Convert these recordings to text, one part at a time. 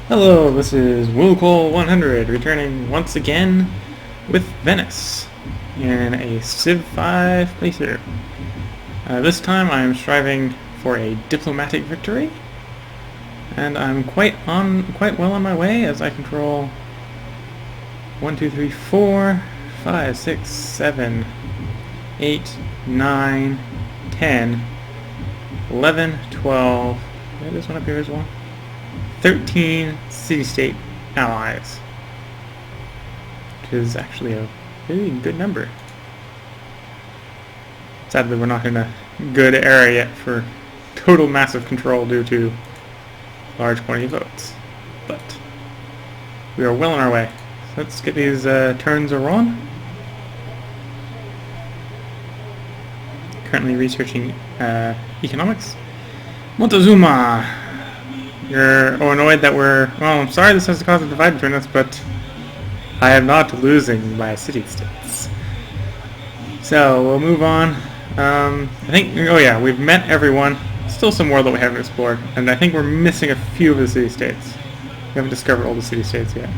Hello, this is Willcol100 returning once again with Venice in a CivV playthrough. This time I'm striving for a diplomatic victory, and I'm quite well on my way as I control 1, 2, 3, 4, 5, 6, 7, 8, 9, 10, 11, 12. This one up here as well. 13 city-state allies, which is actually a really good number. Sadly, we're not in a good area yet for total massive control due to large quantity of votes, but we are well on our way. So let's get these turns rolling. Currently researching economics. Montezuma! You're annoyed that well, I'm sorry this has to cause a divide between us, but I am not losing my city-states. So, we'll move on. I think, oh yeah, we've met everyone. Still some more that we haven't explored, and I think we're missing a few of the city-states. We haven't discovered all the city-states yet.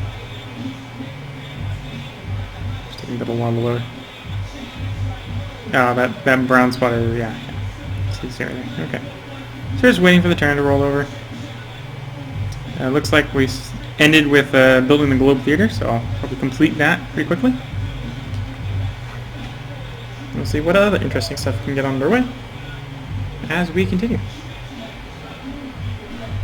Just taking a little while to load. Oh, that brown spot is, yeah. City-state right there. Okay. So we're just waiting for the turn to roll over. Looks like we ended with building the Globe Theater, so I'll probably complete that pretty quickly. We'll see what other interesting stuff can get underway as we continue.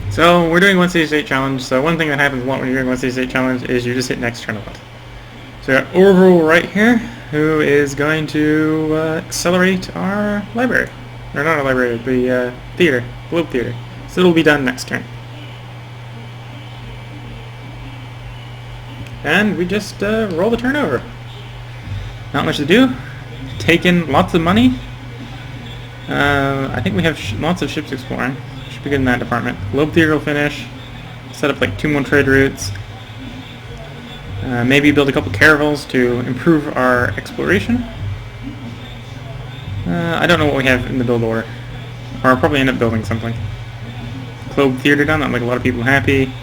So we're doing one city-state challenge. So one thing that happens a lot when you're doing one city-state challenge is you just hit next turn a lot. So we got Orville right here, who is going to accelerate our library. Or not our library, the theater, Globe Theater. So it'll be done next turn. And we just roll the turnover. Not much to do. Take in lots of money. I think we have lots of ships exploring. Should be good in that department. Globe Theater will finish. Set up like 2 more trade routes. Maybe build a couple caravels to improve our exploration. I don't know what we have in the build order. Or I'll probably end up building something. Globe Theater done. That'll make a lot of people happy.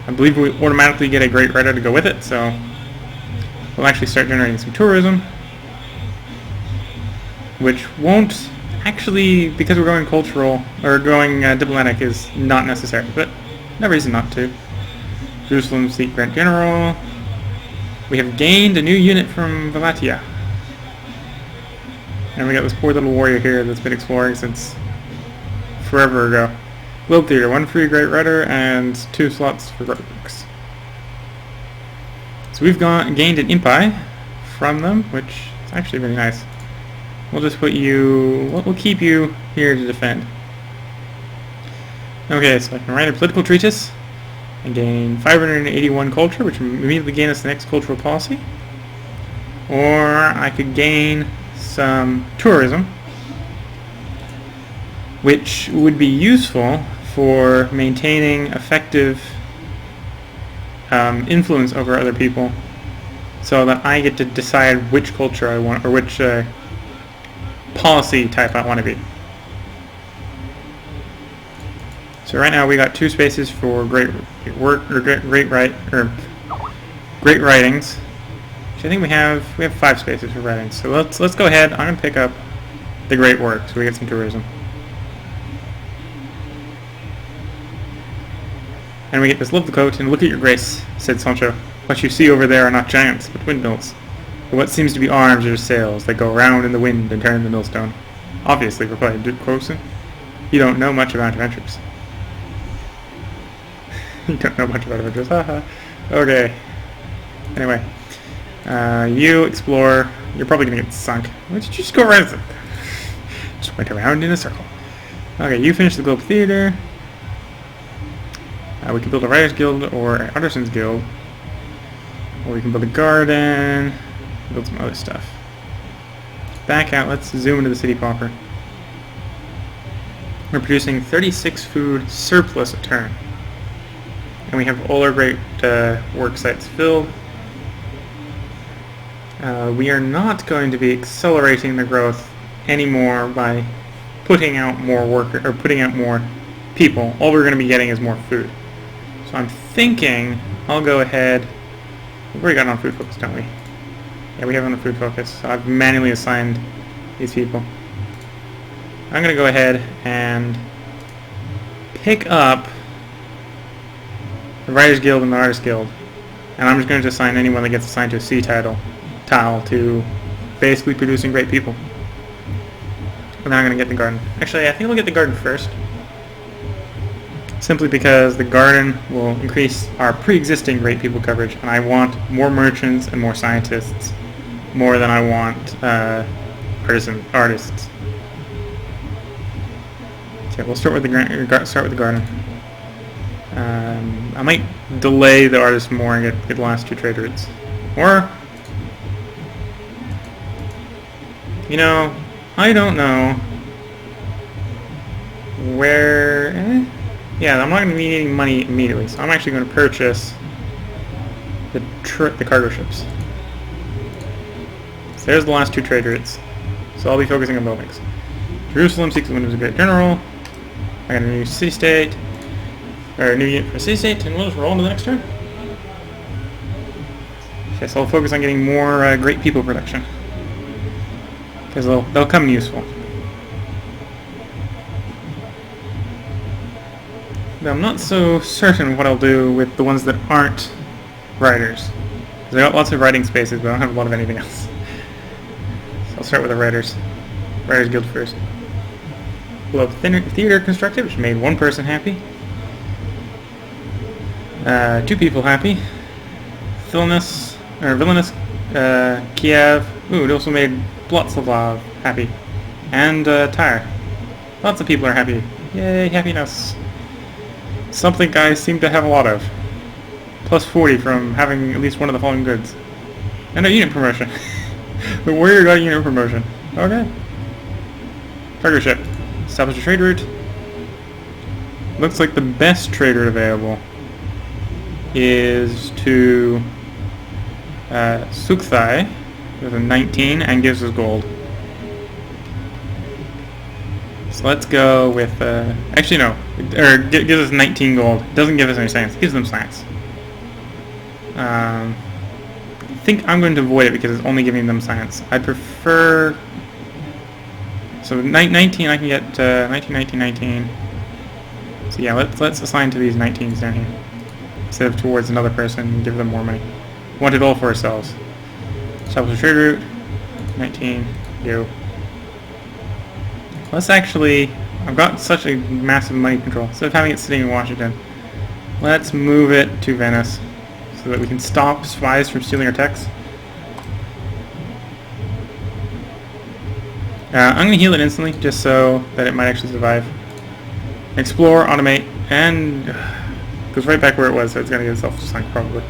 I believe we automatically get a great writer to go with it, so we'll actually start generating some tourism, which won't actually, because we're going cultural, or going diplomatic is not necessary, but no reason not to. Jerusalem Fleet Grand General. We have gained a new unit from Valatia. And we got this poor little warrior here that's been exploring since forever ago. Globe Theater, 1 free Great Rudder and 2 slots for roadworks. So we've gained an impi from them, which is actually really nice. We'll just put you, we'll keep you here to defend. Okay, so I can write a political treatise and gain 581 culture, which will immediately gain us the next cultural policy. Or I could gain some tourism, which would be useful for maintaining effective influence over other people, so that I get to decide which culture I want, or which policy type I want to be. So right now we got 2 spaces for great writings. Which I think we have 5 spaces for writings. So let's go ahead. I'm gonna pick up the great work so we get some tourism. And we get this lovely quote, and look at your grace, said Sancho. What you see over there are not giants, but windmills. But what seems to be arms are sails that go round in the wind and turn the millstone. Obviously, replied Duke Quosin. You don't know much about adventures. You don't know much about adventures, haha. Okay. Anyway. You explore. You're probably gonna get sunk. Why did you just go around? Just went around in a circle. Okay, you finish the Globe Theater. We can build a Writers Guild or an Artisans Guild. Or we can build a garden, build some other stuff. Back out, let's zoom into the city proper. We're producing 36 food surplus a turn. And we have all our great work sites filled. We are not going to be accelerating the growth anymore by putting out more work or putting out more people. All we're going to be getting is more food. So I'm thinking I'll go ahead. We've already got it on food focus, don't we? Yeah, we have it on the food focus. So I've manually assigned these people. I'm going to go ahead and pick up the Writers Guild and the Artist Guild. And I'm just going to assign anyone that gets assigned to a C tile to basically producing great people. And then I'm going to get the garden. Actually, I think I'll get the garden first. Simply because the garden will increase our pre-existing great people coverage, and I want more merchants and more scientists, more than I want artists. Okay, we'll start with the garden. I might delay the artist more and get the last 2 trade routes. Or, you know, I don't know where... Yeah, I'm not going to be needing money immediately, so I'm actually going to purchase the cargo ships. So there's the last 2 trade routes. So I'll be focusing on buildings. Jerusalem seeks the wind of a great general. I got a new city-state. Or a new unit for city-state, and we'll just roll into the next turn. Okay, so I'll focus on getting more great people production. Because they'll come in useful. But I'm not so certain what I'll do with the ones that aren't writers. Because I got lots of writing spaces, but I don't have a lot of anything else. So I'll start with the writers. Writers Guild first. We'll have theater constructed, which made 1 person happy. 2 people happy. Villainous Kiev. Ooh, it also made Blotzlav happy. And Tyre. Lots of people are happy. Yay, happiness. Something I seem to have a lot of. Plus 40 from having at least one of the following goods. And a unit promotion. The warrior got a unit promotion. Okay. Cargo ship. Establish a trade route. Looks like the best trade route available is to Sukthai with a 19 and gives us gold. So let's go with, actually no, or gives us 19 gold. Doesn't give us any science, gives them science. I think I'm going to avoid it because it's only giving them science. I'd prefer, so 19 I can get 19, 19, 19. So yeah, let's assign to these 19s down here. Instead of towards another person and give them more money. We want it all for ourselves. Establish a trade route. 19, go. Let's actually, I've got such a massive money control. Instead of having it sitting in Washington, let's move it to Venice so that we can stop spies from stealing our techs. I'm going to heal it instantly just so that it might actually survive. Explore, automate, and goes right back where it was, so it's going to get itself sunk probably.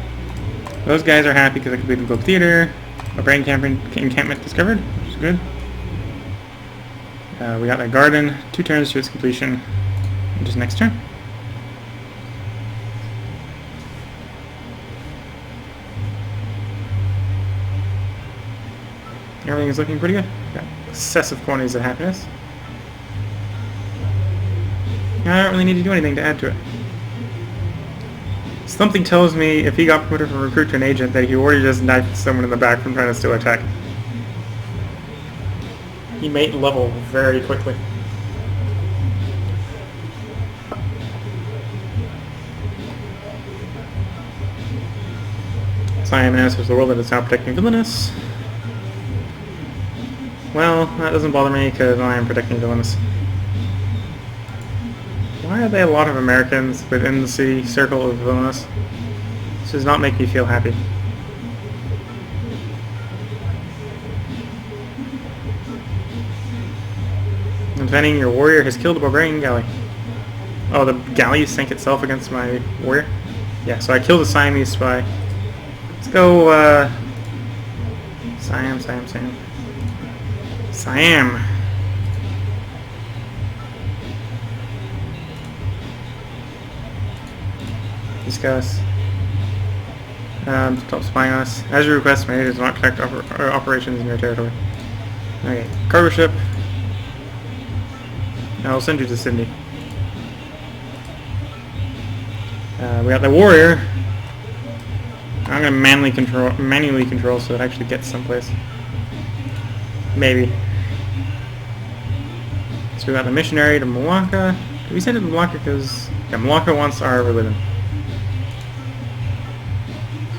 Those guys are happy because I completed the Globe Theater. A brain encampment discovered, which is good. We got that garden, 2 turns to its completion, and just next turn. Everything is looking pretty good. Got excessive quantities of happiness. I don't really need to do anything to add to it. Something tells me if he got promoted from recruit to an agent that he already just knifed someone in the back from trying to steal a tech. He made level very quickly. Siam answers the world that is now protecting Villainous. Well, that doesn't bother me because I am protecting Villainous. Why are there a lot of Americans within the city circle of Villainous? This does not make me feel happy. Defending your warrior has killed a barbarian galley. Oh, the galley sank itself against my warrior? Yeah, so I killed a Siamese spy. Let's go, Siam. Discuss. Stop spying on us. As your request, my agents do not conduct operations in your territory. Okay, cargo ship. I'll send you to Sydney. We got the warrior. I'm gonna manually control so it actually gets someplace. Maybe. So we got the missionary to Malacca. Did we send it to Malacca because Malacca wants our religion?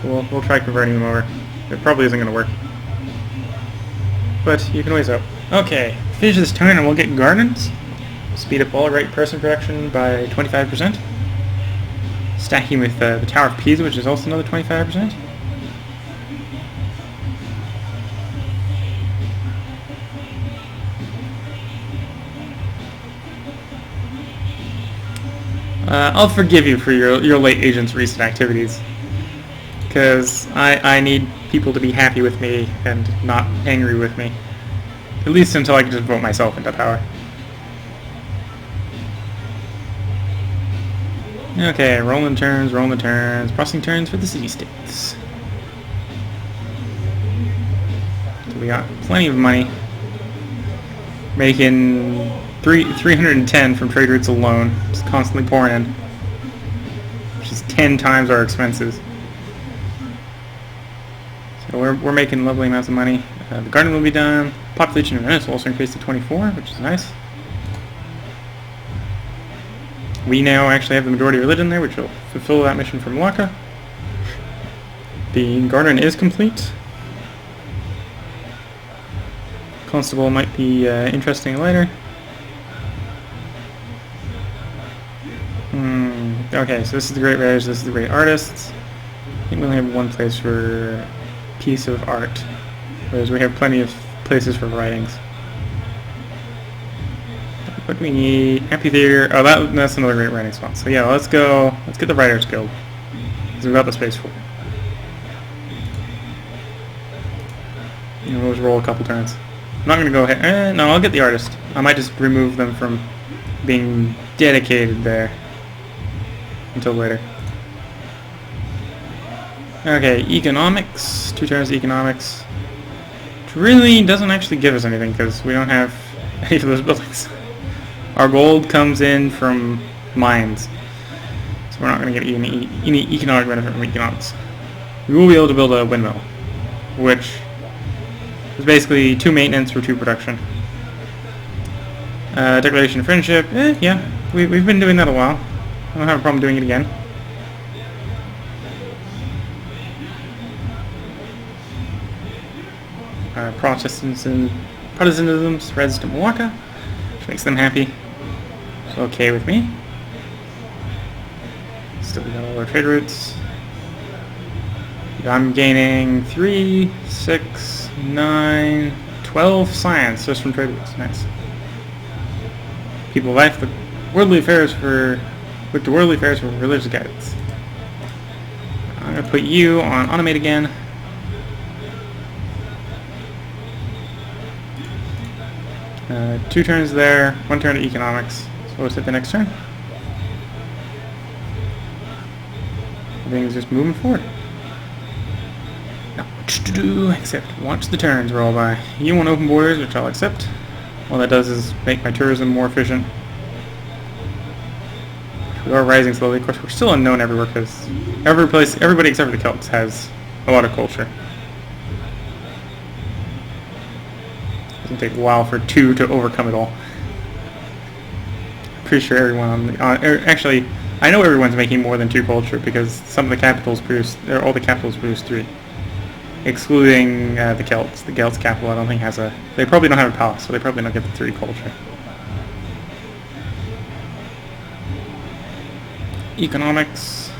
So we'll try converting them over. It probably isn't gonna work, but you can always hope. Okay, finish this turn and we'll get gardens. Speed up all right person production by 25%. Stacking with the Tower of Pisa, which is also another 25%. I'll forgive you for your late agent's recent activities, because I need people to be happy with me and not angry with me. At least until I can just vote myself into power. Okay, rolling turns, processing turns for the city-states. So we got plenty of money. Making 310 from trade routes alone. Just constantly pouring in. Which is 10 times our expenses. So we're making lovely amounts of money. The garden will be done. Population in Venice will also increase to 24, which is nice. We now actually have the majority religion there, which will fulfill that mission for Malacca. The garden is complete. Constable might be interesting later. Okay, so this is the great writers, this is the great artists. I think we only have one place for piece of art, whereas we have plenty of places for writings. What do we need? Amphitheater. Oh, that's another great writing spot. So yeah, let's get the Writers Guild, because we've got the space for it. We'll just roll a couple turns. I'm not going to go ahead. No, I'll get the artist. I might just remove them from being dedicated there until later. Okay, economics. 2 turns to economics. Which really doesn't actually give us anything because we don't have any of those buildings. Our gold comes in from mines, so we're not going to get any economic benefit from economics. We will be able to build a windmill, which is basically 2 maintenance for 2 production. Declaration of friendship, yeah, we've been doing that a while. I don't have a problem doing it again. Protestantism spreads to Malacca, which makes them happy. So okay with me. Still got all our trade routes. I'm gaining 3, 6, 9, 12 science just from trade routes. Nice. People like the worldly affairs for religious guidance. I'm gonna put you on automate again. Two turns there, 1 turn to economics. So let's hit the next turn. Everything's just moving forward. Now, what to do? Except watch the turns roll by. You want open borders, which I'll accept. All that does is make my tourism more efficient. We are rising slowly. Of course, we're still unknown everywhere because everybody except for the Celts has a lot of culture. It's going to take a while for 2 to overcome it all. Pretty sure everyone actually, I know everyone's making more than 2 culture because some of the capitals produce, all the capitals produce 3. Excluding the Celts. The Celts capital I don't think has a, they probably don't have a palace, so they probably don't get the 3 culture. Economics.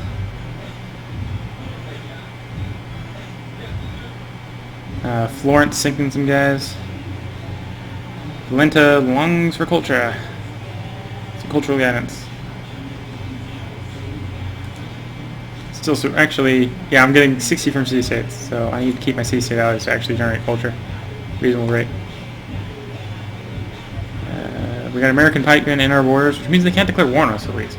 Florence sinking some guys. Valenta longs for culture. Some cultural guidance. Still, so actually, yeah, I'm getting 60 from city-states, so I need to keep my city-state values to actually generate culture. Reasonable rate. We got American pikemen in our borders, which means they can't declare war on us, at least.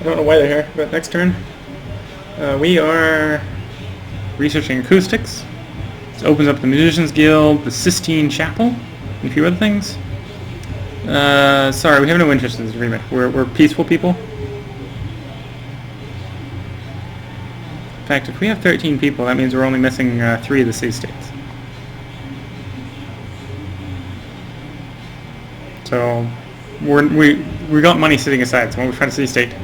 I don't know why they're here, but next turn. We are researching acoustics. This opens up the Musicians Guild, the Sistine Chapel, and a few other things. Sorry, we have no interest in this agreement. We're peaceful people. In fact, if we have 13 people, that means we're only missing 3 of the city-states. So we got money sitting aside, so when we find a city-state,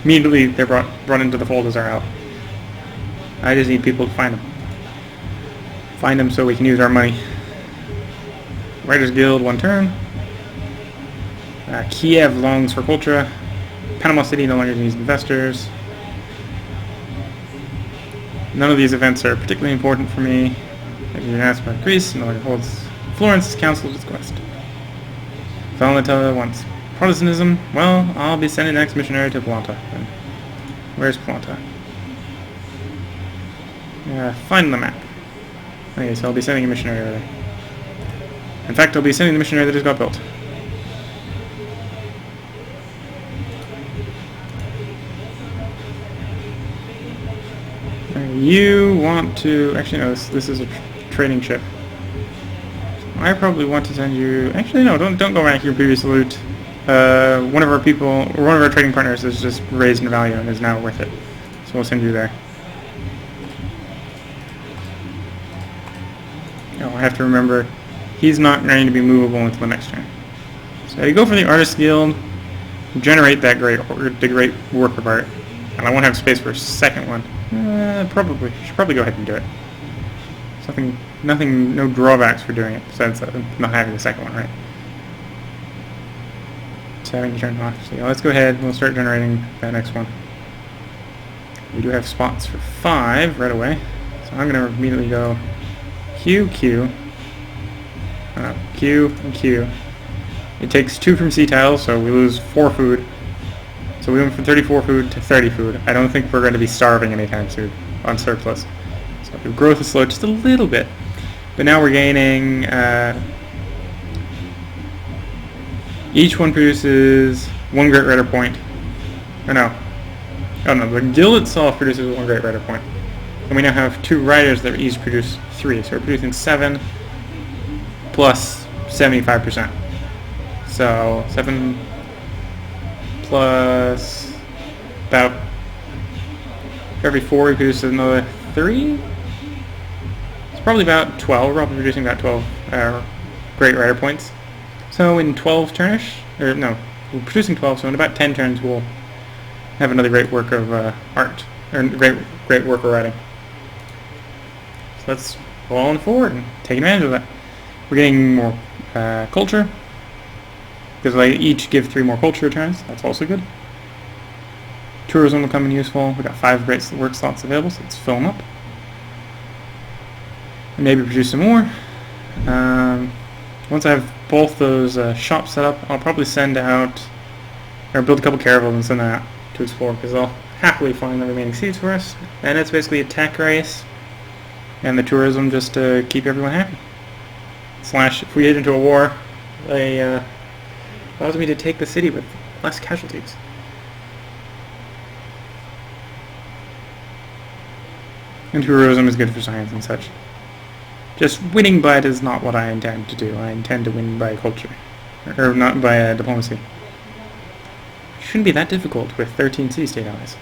immediately they're brought into the fold as our help. I just need people to find them. Find them so we can use our money. Writers Guild, 1 turn. Kiev longs for culture. Panama City no longer needs investors. None of these events are particularly important for me. Maybe you're asked about Greece, no longer holds Florence Council of Quest. Valenta wants Protestantism. Well, I'll be sending the next missionary to Planta. Where's Planta? Find the map. Okay, so I'll be sending a missionary over there. In fact, I'll be sending the missionary that just got built. You want to... Actually, no, this is a trading ship. I probably want to send you... Actually, no, don't go back your previous loot. One of our people, or one of our trading partners is just raised in value and is now worth it. So we'll send you there. Oh, I have to remember, he's not going to be movable until the next turn. So you go for the Artist Guild, generate that the great work of art, and I won't have space for a second one. Probably should probably go ahead and do it. No drawbacks for doing it besides not having the second one, right? So having to turn off. So yeah, let's go ahead. We'll start generating that next one. We do have spots for 5 right away, so I'm going to immediately go Q, Q, Q, and Q. It takes 2 from C tiles, so we lose 4 food. So we went from 34 food to 30 food. I don't think we're going to be starving anytime soon on surplus. So the growth is slowed just a little bit. But now we're gaining... each one produces 1 Great Writer point. Or no. Oh no, the guild itself produces 1 Great Writer point. And we now have 2 writers that each produce 3. So we're producing 7 plus 75%. So 7 plus about every 4 we produce another 3. It's probably about 12. We're probably producing about 12 Great Writer points. So in 12 turnish, or no, we're producing 12. So in about 10 turns we'll have another great work of art, or great work of writing. So let's go on forward and take advantage of that. We're getting more culture, because they each give 3 more culture turns. That's also good. Tourism will come in useful. We've got 5 great work slots available, so let's fill them up. And maybe produce some more. Once I have both those shops set up, I'll probably send out, or build a couple caravels and send that out to explore, because I'll happily find the remaining seeds for us. And it's basically a tech race, and the tourism just to keep everyone happy. Slash, if we get into a war, allows me to take the city with less casualties. And tourism is good for science and such. Just winning by it is not what I intend to do. I intend to win by culture. Or not by diplomacy. Shouldn't be that difficult with 13 city-state allies.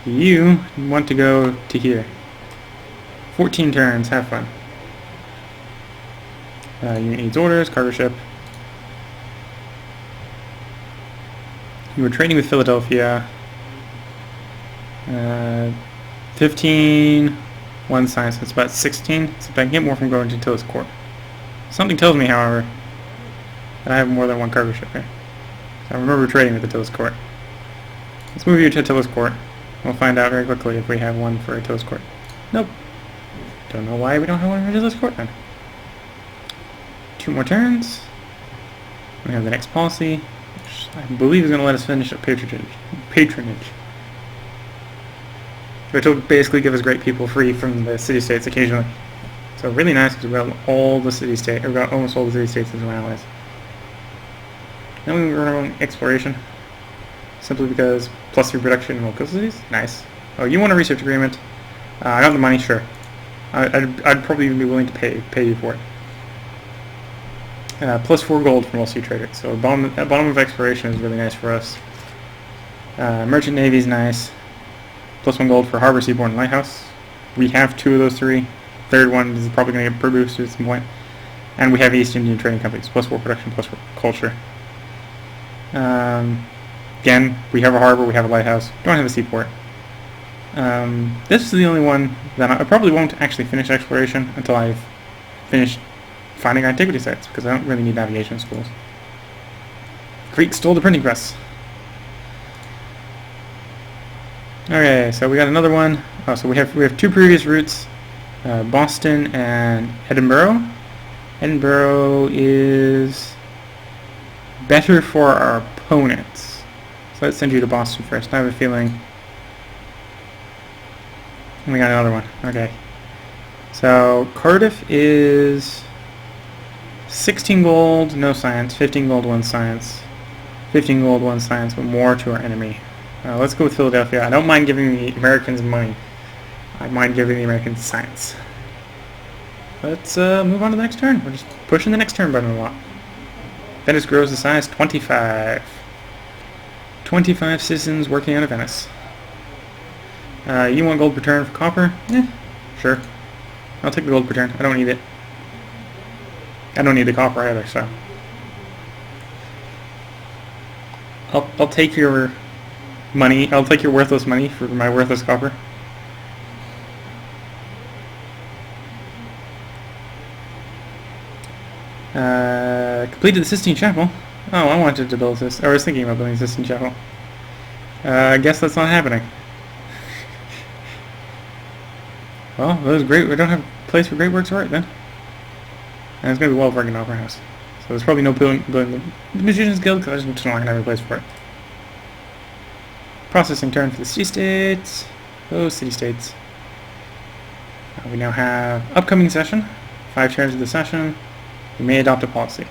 You want to go to here. 14 turns, have fun. Unit needs orders, cargo ship. You were trading with Philadelphia. 15, 1 science, that's about 16. So if I can get more from going to Tillis Court. Something tells me, however, that I have more than 1 cargo ship here. So I remember trading with the Tillis Court. Let's move you to Tillis Court. We'll find out very quickly if we have one for Tillis Court. Nope. Don't know why we don't have one for Tillis Court then. 2 more turns. We have the next policy, which I believe is going to let us finish up patronage. Which will basically give us great people free from the city-states occasionally. So really nice because we've got all the city-states, we've got almost all the city-states as our allies. Then we run our own exploration, simply because +3 production in local cities. Nice. Oh, you want a research agreement? I got the money, sure. I'd probably even be willing to pay you for it. +4 gold from all sea traders. So bottom of exploration is really nice for us. Merchant Navy is nice. +1 gold for Harbor, Seaboard, and Lighthouse. We have 2 of those 3. Third one is probably going to get boosted at some point. And we have East Indian Trading Companies, +4 production, +4 culture. Again, we have a harbor, we have a lighthouse, don't have a seaport. This is the only one that I probably won't actually finish exploration until I've finished finding antiquity sites, because I don't really need navigation schools. Greek stole the printing press. Okay, so we got another one. Oh, so we have 2 previous routes, Boston and Edinburgh. Edinburgh is better for our opponents. So let's send you to Boston first. I have a feeling. And we got another one. Okay. So Cardiff is 16 gold, no science. 15 gold, 1 science. 15 gold, 1 science, but more to our enemy. Let's go with Philadelphia. I don't mind giving the Americans money. I mind giving the Americans science. Let's move on to the next turn. We're just pushing the next turn button a lot. Venice grows to size 25. 25 citizens working out of Venice. You want gold per turn for copper? Sure. I'll take the gold per turn. I don't need it. I don't need the copper either, so. I'll take your money. I'll take your worthless money for my worthless copper. Completed the Sistine Chapel. Oh, I wanted to build this. I was thinking about building the Sistine Chapel. I guess that's not happening. Well, that was great. We don't have a place for great works of art then. And it's going to be well working Opera House. So there's probably no building the Magician's Guild because I just don't have a place for it. Processing turn for the city-states. Those city-states. We now have upcoming session. 5 turns of the session. We may adopt a policy.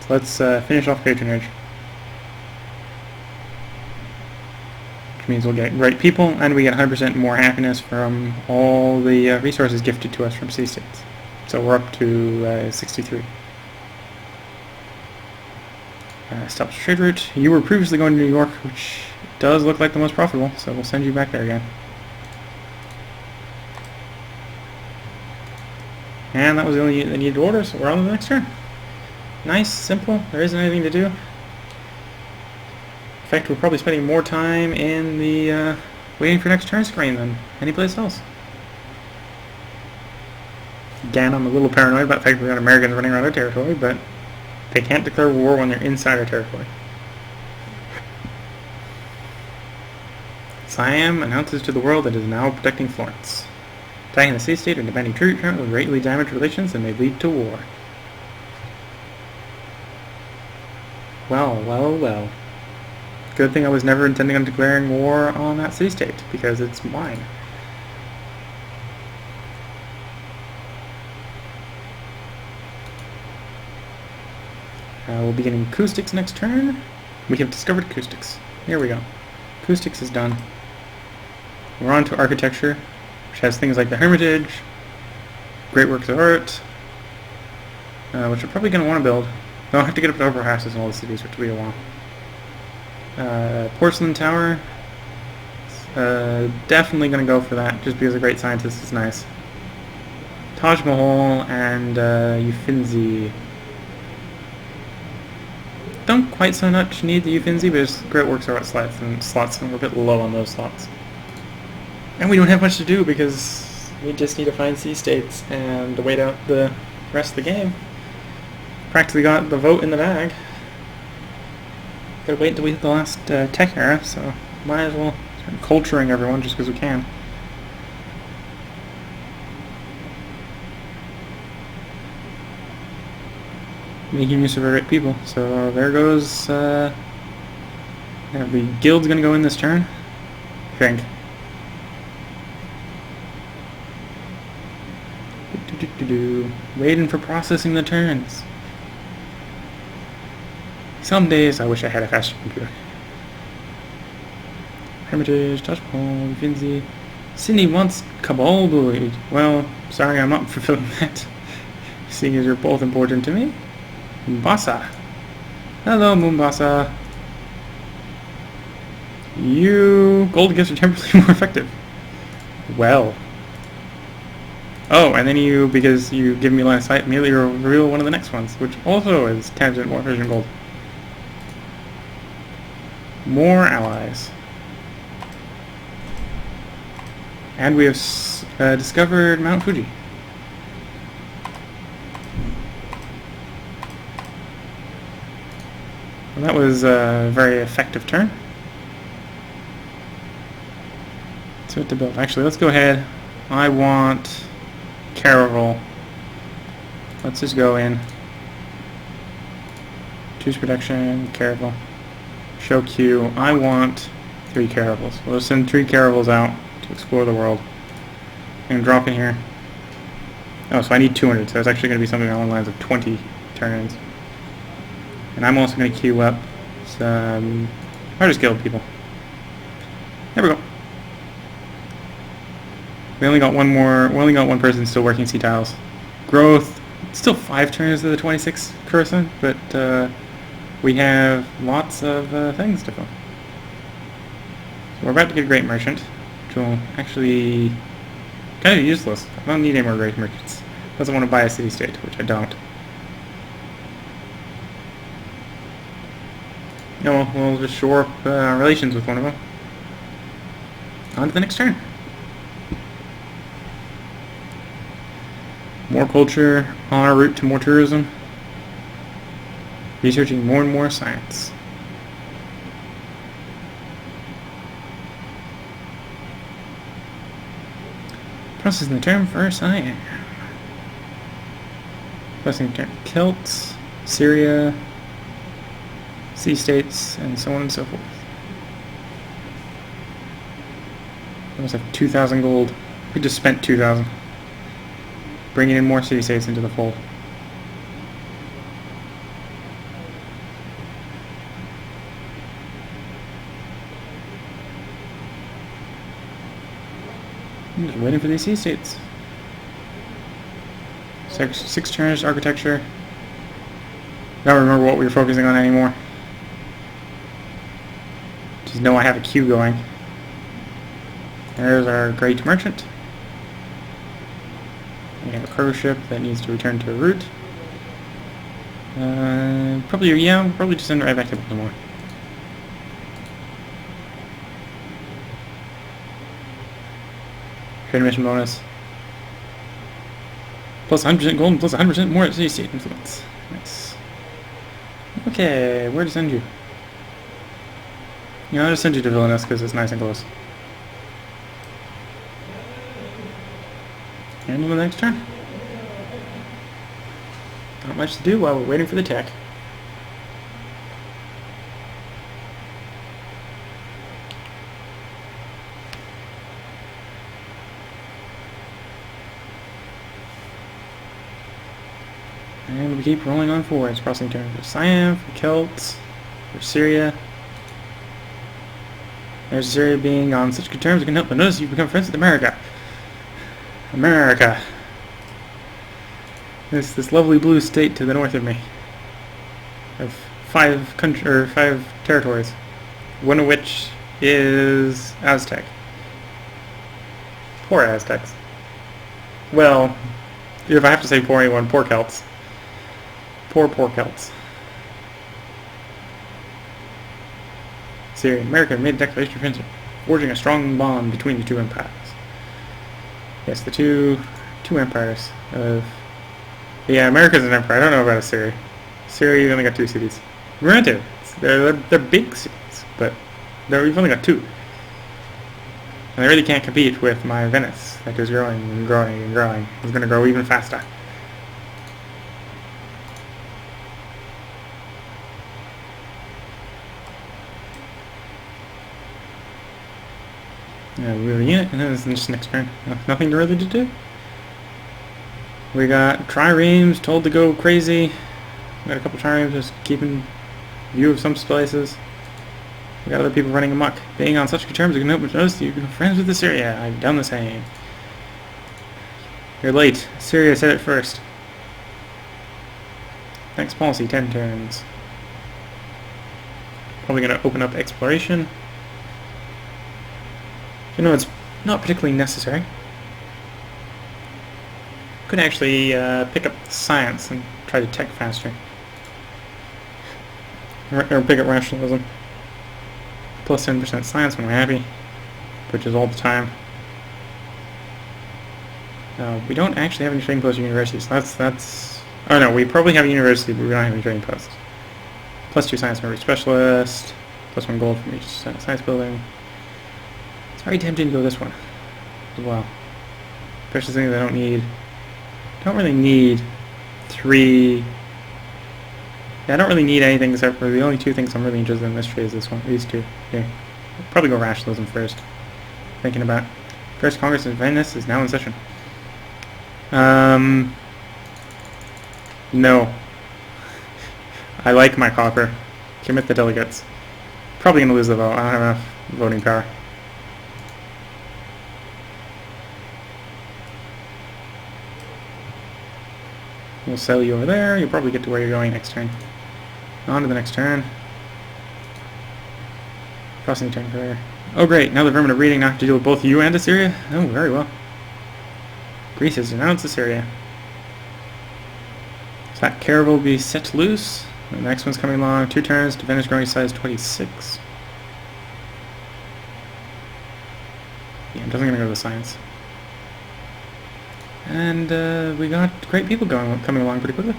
So let's finish off patronage. Which means we'll get right people, and we get 100% more happiness from all the resources gifted to us from city-states. So we're up to 63. Establish trade route. You were previously going to New York, which does look like the most profitable, so we'll send you back there again. And that was the only unit that needed to order, so we're on to the next turn. Nice, simple, there isn't anything to do. In fact, we're probably spending more time in the waiting for next turn screen than any place else. Again, I'm a little paranoid about the fact we've got Americans running around our territory, but they can't declare war when they're inside our territory. Siam announces to the world that it is now protecting Florence. Attacking the city-state or demanding treatment will greatly damage relations and may lead to war. Well, well, well. Good thing I was never intending on declaring war on that city-state, because it's mine. We'll be getting acoustics next turn. We have discovered acoustics. Here we go. Acoustics is done. We're on to architecture, which has things like the Hermitage, great works of art, which we're probably going to want to build. I'll have to get up to upper houses in all the cities, which will be a while. Porcelain Tower, definitely going to go for that, just because a great scientist is nice. Taj Mahal and Uffizi. Don't quite so much need the Uffizi, but there's great works of art slots, and we're a bit low on those slots. And we don't have much to do because we just need to find C-states and wait out the rest of the game. Practically got the vote in the bag. Gotta wait until we hit the last tech era, so might as well start culturing everyone just because we can. Making use of our right people. So there goes, the guild's gonna go in this turn, I think. Waiting for processing the turns. Some days I wish I had a faster computer. Hermitage, Taj Mahal, Uffizi. Sydney wants Kabul. Well, sorry, I'm not fulfilling that. Seeing as you're both important to me. Mombasa. Hello, Mombasa. Gold gifts are temporarily more effective. Well. Oh, and then because you give me line of sight, immediately reveal one of the next ones, which also is tangent more efficient gold. More allies. And we have discovered Mount Fuji. Well, that was a very effective turn. Let's see what to build. Actually, let's go ahead. I want Caravel. Let's just go in. Choose production, Caravel. Show queue. I want 3 Caravels. We'll send 3 Caravels out to explore the world. And drop in here. Oh, so I need 200, so it's actually going to be something along the lines of 20 turns. And I'm also going to queue up some harder skilled people. There we go. We only got one person still working sea tiles. Growth, still 5 turns to the 26th person, but we have lots of things to fill. So we're about to get a great merchant, which will actually kind of useless. I don't need any more great merchants. Doesn't want to buy a city-state, which I don't. No, we'll just shore up relations with one of them. On to the next turn. More culture on our route to more tourism. Researching more and more science. Processing the term for science. Processing the term Celts, Syria, sea states, and so on and so forth. We almost have 2,000 gold. We just spent 2,000. Bringing in more city states into the fold. I'm just waiting for these sea states. 6 turns, architecture. Don't remember what we were focusing on anymore. Just know I have a queue going. There's our great merchant. We have a cargo ship that needs to return to a route. Probably just send it right back to Baltimore. Trade mission bonus. Plus 100% gold and plus 100% more city state influence. Nice. Okay, where to send you? I'll just send you to Venice because it's nice and close. And on the next turn. Not much to do while we're waiting for the tech. And we keep rolling on forwards, crossing turns for Siam, for Celts, for Syria. There's Syria being on such good terms it can help but notice you've become friends with America. America. This lovely blue state to the north of me. I have 5 territories. One of which is Aztec. Poor Aztecs. Well, if I have to say poor anyone, poor Celts. Poor Celts. Syria and America made a declaration of friendship, forging a strong bond between the 2 empires. Yes, the two empires of... Yeah, America's an empire. I don't know about Syria. Syria, you've only got 2 cities. Granted, they're big cities, but we've only got 2. And they really can't compete with my Venice that is growing and growing and growing. It's going to grow even faster. Yeah, we're in it, and then it's just next turn. Nothing really to do. We got triremes told to go crazy. We got a couple triremes just keeping view of some places. We got other people running amok. Being on such good terms, you can help but notice you can be friends with Syria. I've done the same. You're late. Syria said it first. Next policy, 10 turns. Probably going to open up exploration. You know, it's not particularly necessary. Could actually pick up science and try to tech faster. Or pick up rationalism. Plus 10% science when we're happy, which is all the time. We don't actually have any trading posts at universities, so that's... Oh no, we probably have a university, but we don't have any trading posts. Plus 2 science from every specialist, plus 1 gold from each science building. It's very tempting to go this one as well. Especially things I don't really need 3... Yeah, I don't really need anything except for the only 2 things I'm really interested in this trade is this one, these 2 here. I'll probably go rationalism first. Thinking about First Congress in Venice is now in session. No. I like my copper. Commit the delegates. Probably gonna lose the vote. I don't have enough voting power. We'll sell you over there. You'll probably get to where you're going next turn. On to the next turn. Crossing the turn career. Oh great, now the vermin are breeding. Now I have to deal with both you and Assyria? Oh, very well. Greece has denounced Assyria. So that caravel will be set loose. The next one's coming along. 2 turns to finish growing size 26. Yeah, I'm definitely going to go to the science. And we got great people coming along pretty quickly.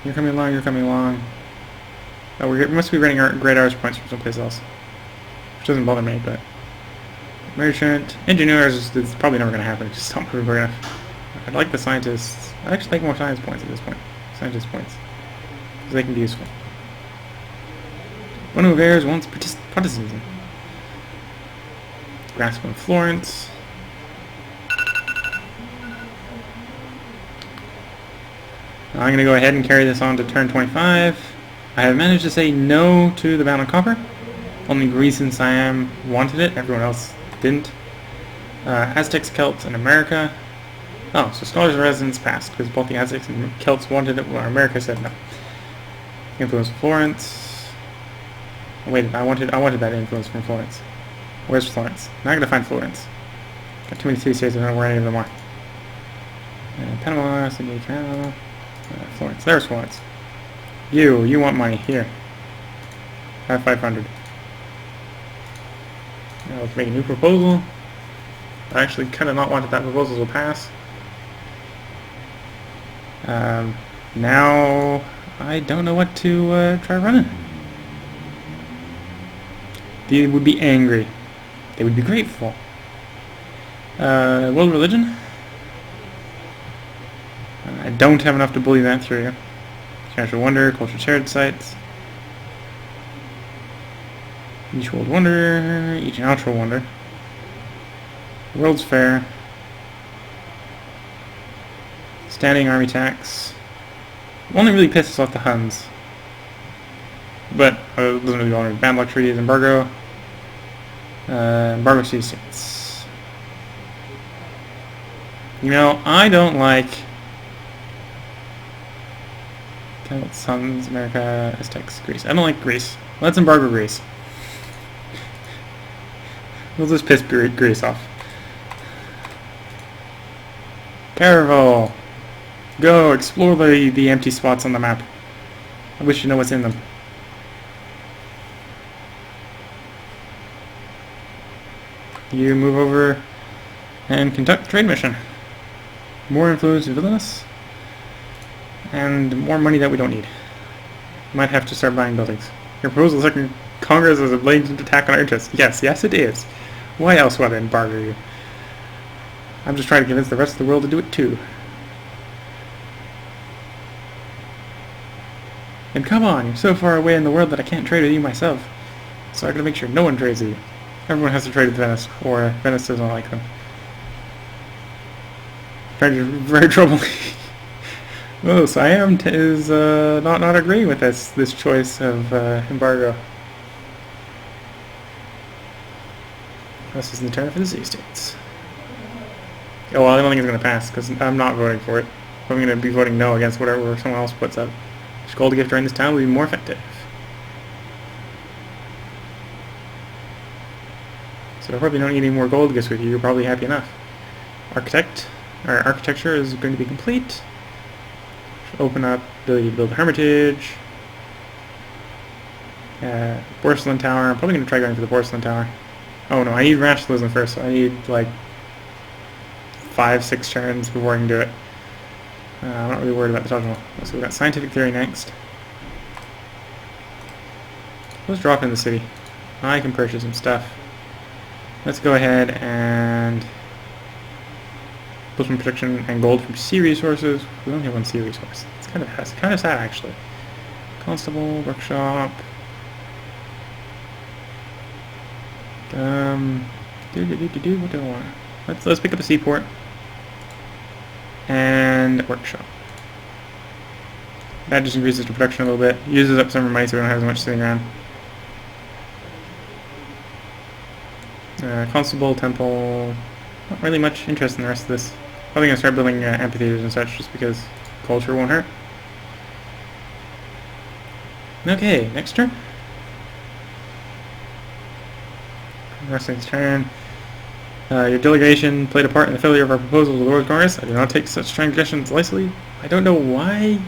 You're coming along, you're coming along. Oh, we must be running our great hours points from someplace else. Which doesn't bother me, but... Merchant. Engineers is probably never going to happen. It's just not we're going to... I'd like the scientists... I'd actually like more science points at this point. Scientist points. Because they can be useful. One of heirs wants Protestantism. Grasp on Florence. Now I'm going to go ahead and carry this on to turn 25. I have managed to say no to the ban on copper. Only Greece and Siam wanted it. Everyone else didn't. Aztecs, Celts, and America. Oh, so Scholars of Residence passed because both the Aztecs and Celts wanted it, while America said no. Influence of Florence. Oh, wait, I wanted that influence from Florence. Where's Florence? Now I'm gonna find Florence. Got too many city-states. I don't know where any of them are. Panama, Sydney, Toronto, Florence. There's Florence. You want money here? Have 500. Now let's make a new proposal. I actually kind of not wanted that proposal to pass. Now I don't know what to try running. They would be angry. They would be grateful. World religion? I don't have enough to bully that through. Natural wonder, cultural shared sites. Each world wonder, each natural wonder. World's fair. Standing army tax. Only really pisses off the Huns. But it doesn't really bother me. Bad luck treaties, embargo. Embargo city states. You know, I don't like Sons, America, Aztecs, Greece. I don't like Greece. Let's embargo Greece. We'll just piss Greece off. Caravel! Go, explore the empty spots on the map. I wish you know what's in them. You move over and conduct trade mission. More influence in Venice. And more money that we don't need. Might have to start buying buildings. Your proposal second Congress is a blatant attack on our interests. Yes it is. Why else would I embargo you? I'm just trying to convince the rest of the world to do it too. And come on, you're so far away in the world that I can't trade with you myself. So I gotta make sure no one trades with you. Everyone has to trade with Venice, or Venice doesn't like them. Very troubling. Oh, Siam is not agreeing with this choice of embargo. This is the turn for the city states. Oh, well, I don't think it's going to pass because I'm not voting for it. I'm going to be voting no against whatever someone else puts up. Gold gift during this time will be more effective. So I probably don't need any more gold gifts with you. You're probably happy enough. Architecture is going to be complete. Should open up ability to build a hermitage. Porcelain tower. I'm probably going to try going for the porcelain tower. Oh no, I need rationalism first, so I need like 5-6 turns before I can do it. I'm not really worried about the Taj Mahal. So we've got scientific theory next. Let's drop in the city. I can purchase some stuff. Let's go ahead and build some protection and gold from sea resources. We only have one sea resource. It's kind of sad actually. Constable, workshop. What do I want? Let's pick up a seaport and workshop. That just increases the production a little bit. Uses up some of our money so we don't have as much sitting around. Constable, temple. Not really much interest in the rest of this. Probably gonna start building amphitheaters and such just because culture won't hurt. Okay, next turn. Wrestling's turn. Your delegation played a part in the failure of our proposal to the Lord Congress. I do not take such transgressions lightly. I don't know why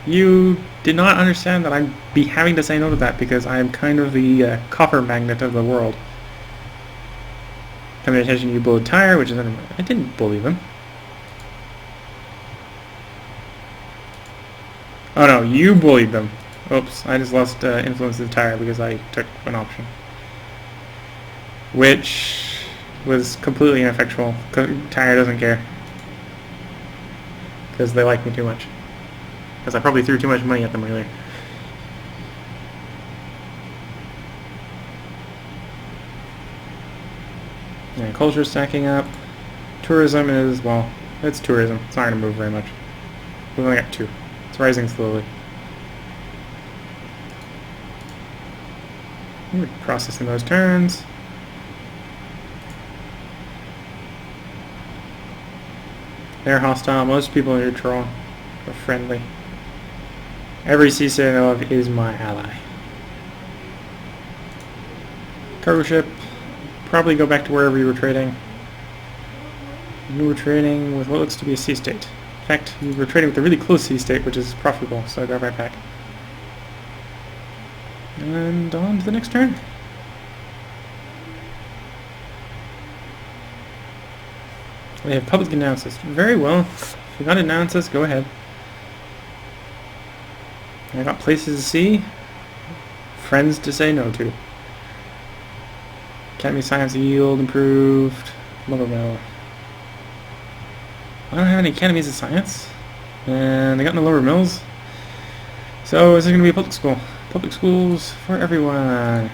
you did not understand that I'd be having to say no to that, because I am kind of the copper magnet of the world. Pay attention, you bullied Tyre, which is I didn't bully them. Oh no, you bullied them. Oops, I just lost influence of Tyre because I took an option. Which was completely ineffectual. Tyre doesn't care. Because they like me too much. Because I probably threw too much money at them earlier. Yeah, culture's stacking up. Tourism is, well, it's tourism. It's not going to move very much. We've only got 2. It's rising slowly. We're processing those turns. They're hostile. Most people are neutral or friendly. Every sea state I know of is my ally. Cargo ship. Probably go back to wherever you were trading. You were trading with what looks to be a sea state. In fact, you were trading with a really close sea state, which is profitable, so I go right back. And on to the next turn. We have public analysis. Very well. If you got to announce this, go ahead. I got places to see. Friends to say no to. Academy Science yield improved. Blah, blah, blah. I don't have any academies of science. And I got no lower mills. So this is going to be a public school. Public schools for everyone.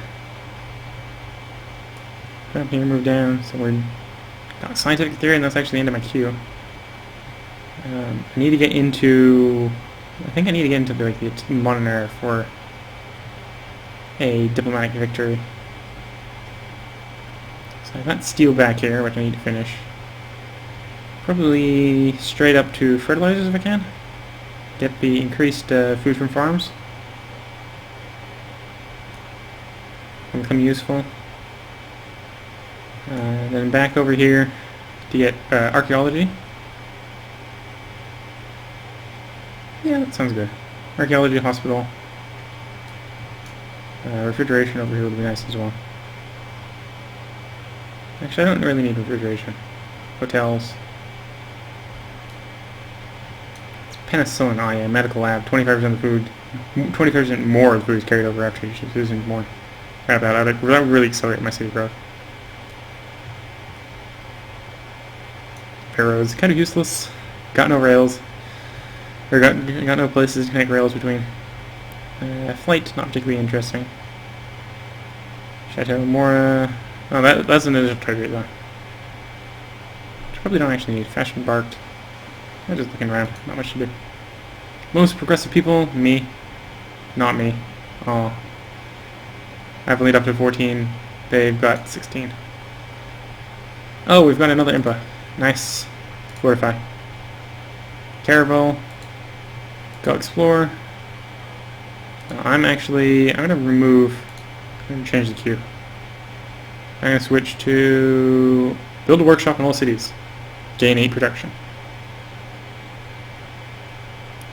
Up here, move down. So we're got scientific theory, and that's actually the end of my queue. I need to get into... I think I need to get into the modern era for a diplomatic victory. So I've got steel back here, which I need to finish. Probably straight up to fertilizers if I can. Get the increased food from farms. Become useful. Then back over here to get archaeology. Yeah, that sounds good. Archaeology, hospital. Refrigeration over here would be nice as well. Actually, I don't really need refrigeration. Hotels. It's penicillin. Oh yeah, medical lab. 25% of the food. 25% more of the food is carried over after you should use more. Crap out. That would really accelerate my city growth. Railroads, kind of useless. Got no rails. Or got no places to connect rails between. Flight, not particularly interesting. Chateau Mora. Oh, that's an initial target though. Which I probably don't actually need. Fashion barked. I'm just looking around. Not much to do. Most progressive people, me. Not me. Oh. I've lead up to 14. They've got 16. Oh, we've got another Impa. Nice. Fortify. Caravel. Go explore. I'm going to change the queue. I'm going to switch to build a workshop in all cities. Gain 8 production.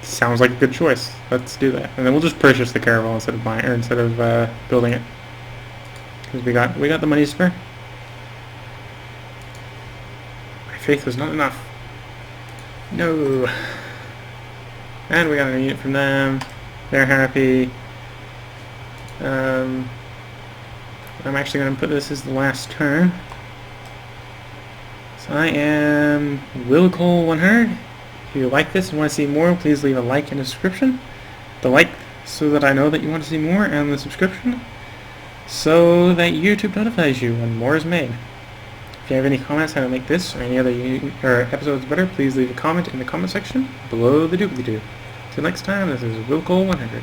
Sounds like a good choice. Let's do that. And then we'll just purchase the caravel instead of buying, or instead of building it. Because we got the money to spare. My faith was not enough. No. And we got a unit from them. They're happy. I'm actually going to put this as the last turn. So I am Willcol100. If you like this and want to see more, please leave a like in the description. The like so that I know that you want to see more, and the subscription so that YouTube notifies you when more is made. If you have any comments how to make this or any other episodes better, please leave a comment in the comment section below the doobly-doo. Till next time, this is Willcol100.